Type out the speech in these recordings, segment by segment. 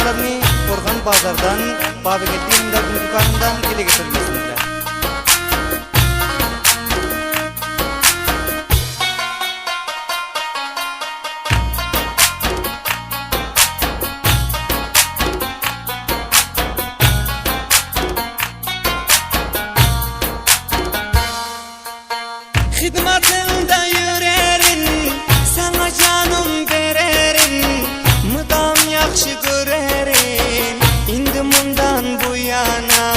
mağazalarını Orhan Bazar'dan, Babettin dükkanından ele getirmesinler. Hidmatında yürerim, sana canım vererim, mıdam yakşı görerim, indi mundan bu yana.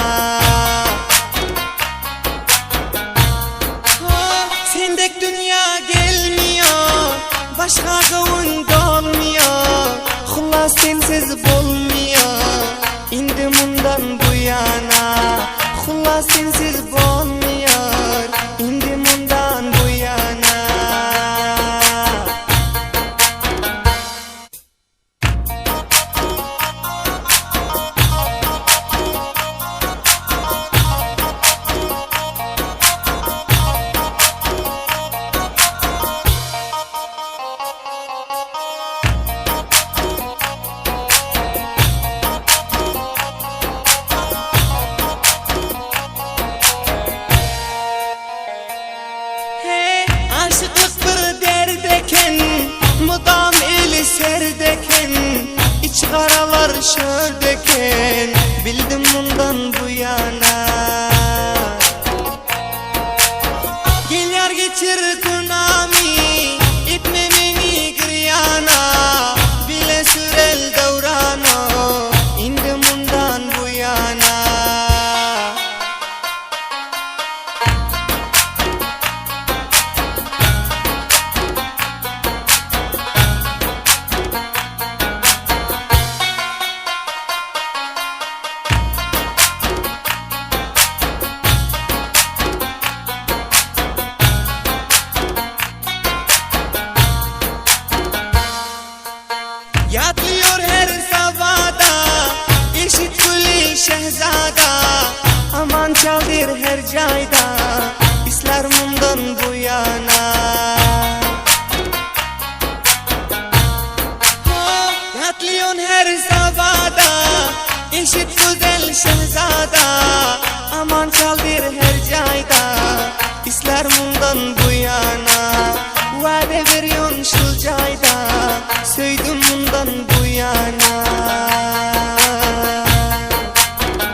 Sendek dünya gelmiyor, başka kavun dolmuyor, Xullas sensiz bolmuyor, indi mundan bu yana. Xullas sensiz bolmuyor, indi mundan bu yana. Aşıklık bir derdeken, mudam eli serdeken, iç karalar şördeken, bildim bundan bu yana. Gel yar geçir dünami, etme beni giryana, bile sürel devrana, indim bundan bu yana. Yatlıyor her sabahda, eşit gülü şehzada, aman çaldır her cayda, isler mundan bu yana. Yatlıyor her sabahda, eşit güzel şehzada, aman çaldır her cayda, isler mundan bu yana.